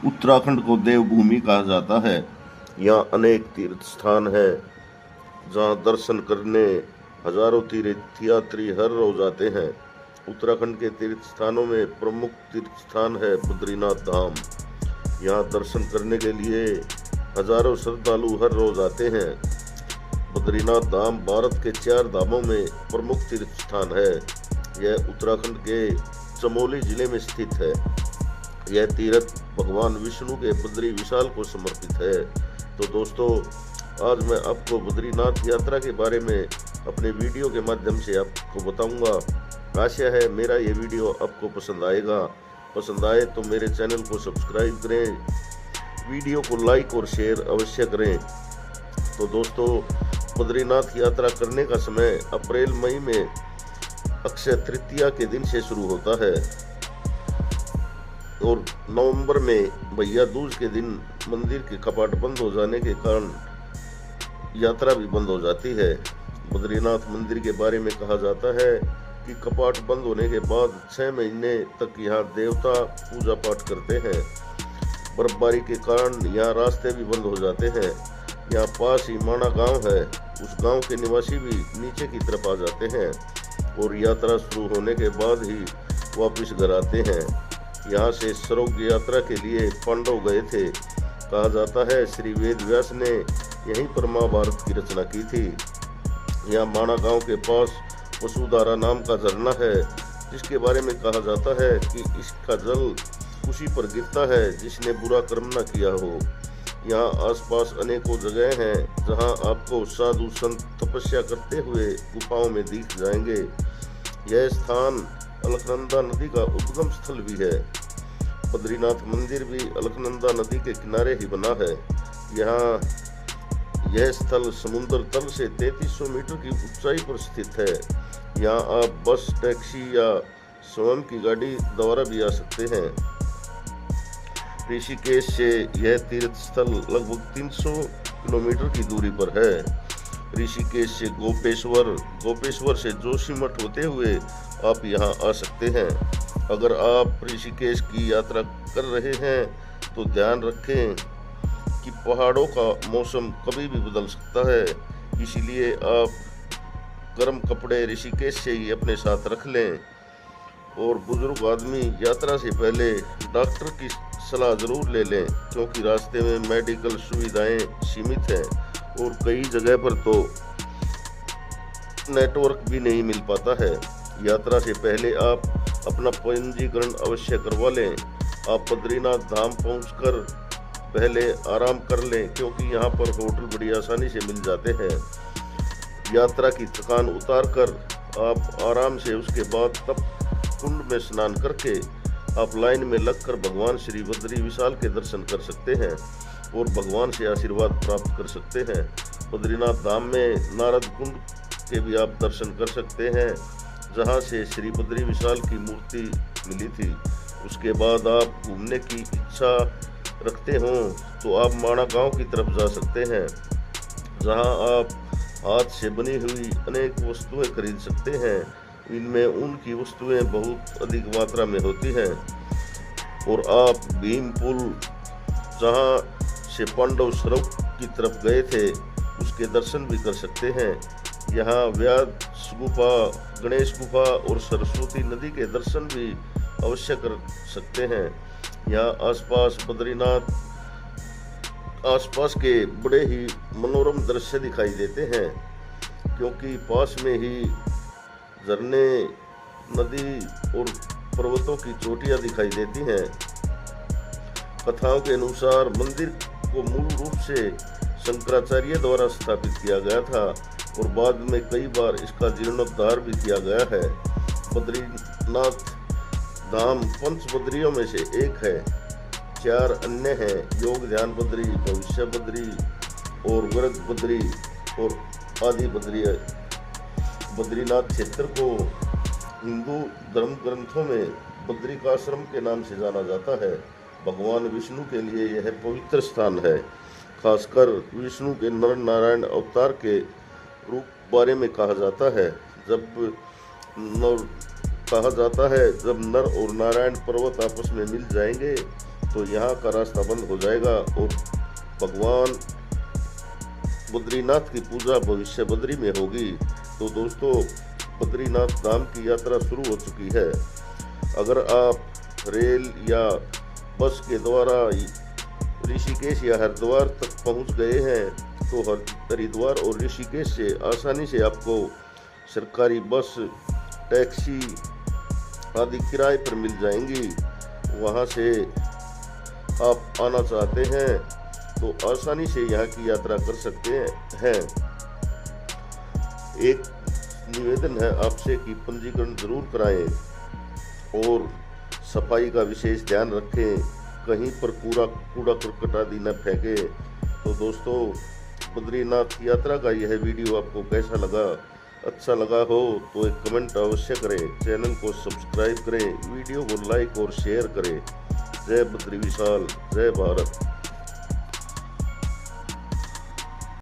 उत्तराखंड को देवभूमि कहा जाता है। यहाँ अनेक तीर्थ स्थान है जहाँ दर्शन करने हजारों तीर्थ यात्री हर रोज आते हैं। उत्तराखंड के तीर्थ स्थानों में प्रमुख तीर्थ स्थान है बद्रीनाथ धाम। यहाँ दर्शन करने के लिए हजारों श्रद्धालु हर रोज आते हैं। बद्रीनाथ धाम भारत के 4 धामों में प्रमुख तीर्थ स्थान है। यह उत्तराखंड के चमोली जिले में स्थित है। यह तीर्थ भगवान विष्णु के बद्री विशाल को समर्पित है। तो दोस्तों, आज मैं आपको बद्रीनाथ यात्रा के बारे में अपने वीडियो के माध्यम से आपको बताऊंगा। आशा है मेरा ये वीडियो आपको पसंद आएगा। पसंद आए तो मेरे चैनल को सब्सक्राइब करें, वीडियो को लाइक और शेयर अवश्य करें। तो दोस्तों, बद्रीनाथ यात्रा करने का समय अप्रैल मई में अक्षय तृतीया के दिन से शुरू होता है और नवंबर में भैया दूज के दिन मंदिर के कपाट बंद हो जाने के कारण यात्रा भी बंद हो जाती है। बद्रीनाथ मंदिर के बारे में कहा जाता है कि कपाट बंद होने के बाद 6 महीने तक यहाँ देवता पूजा पाठ करते हैं। बर्फबारी के कारण यहाँ रास्ते भी बंद हो जाते हैं। यहाँ पास ही माणा गांव है, उस गांव के निवासी भी नीचे की तरफ आ जाते हैं और यात्रा शुरू होने के बाद ही वापस घर आते हैं। यहाँ से सरोग्य यात्रा के लिए पांडव गए थे। कहा जाता है श्री वेद व्यास ने यहीं पर महाभारत की रचना की थी। यहाँ माणा गांव के पास वसुधारा नाम का झरना है, जिसके बारे में कहा जाता है कि इसका जल उसी पर गिरता है जिसने बुरा कर्म न किया हो। यहाँ आसपास अनेकों जगह हैं जहाँ आपको साधु संत तपस्या करते हुए गुफाओं में दिख जाएंगे। यह स्थान अलकनंदा नदी का उद्गम स्थल भी है। बद्रीनाथ मंदिर भी अलकनंदा नदी के किनारे ही बना है। यहाँ यह स्थल समुद्र तल से 3300 मीटर की ऊंचाई पर स्थित है। यहाँ आप बस, टैक्सी या स्वयं की गाड़ी द्वारा भी आ सकते हैं। ऋषिकेश से यह तीर्थ स्थल लगभग 300 किलोमीटर की दूरी पर है। ऋषिकेश से गोपेश्वर से जोशीमठ होते हुए आप यहाँ आ सकते हैं। अगर आप ऋषिकेश की यात्रा कर रहे हैं तो ध्यान रखें कि पहाड़ों का मौसम कभी भी बदल सकता है, इसीलिए आप गर्म कपड़े ऋषिकेश से ही अपने साथ रख लें। और बुजुर्ग आदमी यात्रा से पहले डॉक्टर की सलाह जरूर ले लें, क्योंकि रास्ते में मेडिकल सुविधाएं सीमित हैं और कई जगह पर तो नेटवर्क भी नहीं मिल पाता है। यात्रा से पहले आप अपना पंजीकरण अवश्य करवा लें। आप बद्रीनाथ धाम पहुंचकर पहले आराम कर लें, क्योंकि यहाँ पर होटल बड़ी आसानी से मिल जाते हैं। यात्रा की थकान उतार कर आप आराम से उसके बाद तब कुंड में स्नान करके आप लाइन में लगकर भगवान श्री बद्री विशाल के दर्शन कर सकते हैं और भगवान से आशीर्वाद प्राप्त कर सकते हैं। बद्रीनाथ धाम में नारद कुंड के भी आप दर्शन कर सकते हैं, जहां से श्री बद्री विशाल की मूर्ति मिली थी। उसके बाद आप घूमने की इच्छा रखते हों तो आप माणा गांव की तरफ जा सकते हैं, जहां आप हाथ से बनी हुई अनेक वस्तुएं खरीद सकते हैं। इनमें ऊन की वस्तुएं बहुत अधिक मात्रा में होती हैं। और आप भीम पुल, जहां से पांडव सरोवर की तरफ गए थे, उसके दर्शन भी कर सकते हैं। यहाँ व्यास गुफा, गणेश गुफा और सरस्वती नदी के दर्शन भी अवश्य कर सकते हैं। यहाँ आसपास के बड़े ही मनोरम दृश्य दिखाई देते हैं, क्योंकि पास में ही झरने, नदी और पर्वतों की चोटियां दिखाई देती हैं। कथाओं के अनुसार मंदिर को मूल रूप से शंकराचार्य द्वारा स्थापित किया गया था और बाद में कई बार इसका जीर्णोद्धार भी किया गया है। बद्रीनाथ धाम पंच बद्रियों में से एक है। 4 अन्य हैं: योग ध्यान बद्री, भविष्य बद्री और व्रत बद्री और आदि बद्री। बद्रीनाथ क्षेत्र को हिंदू धर्म ग्रंथों में बद्रिकाश्रम के नाम से जाना जाता है। भगवान विष्णु के लिए यह पवित्र स्थान है। खासकर विष्णु के नर नारायण अवतार के रूप बारे में कहा जाता है। जब नर और नारायण पर्वत आपस में मिल जाएंगे तो यहाँ का रास्ता बंद हो जाएगा और भगवान बद्रीनाथ की पूजा भविष्य बद्री में होगी। तो दोस्तों, बद्रीनाथ धाम की यात्रा शुरू हो चुकी है। अगर आप रेल या बस के द्वारा ऋषिकेश या हरिद्वार तक पहुंच गए हैं तो हरिद्वार और ऋषिकेश से आसानी से आपको सरकारी बस, टैक्सी आदि किराए पर मिल जाएंगी। वहां से आप आना चाहते हैं तो आसानी से यहाँ की यात्रा कर सकते हैं। एक निवेदन है आपसे कि पंजीकरण जरूर कराएं और सफाई का विशेष ध्यान रखें, कहीं पर कूड़ा करकट आदि न फेंके। तो दोस्तों, बद्रीनाथ यात्रा का यह वीडियो आपको कैसा लगा? अच्छा लगा हो तो एक कमेंट अवश्य करें, चैनल को सब्सक्राइब करें, वीडियो को लाइक और शेयर करें। जय बद्री विशाल, जय भारत।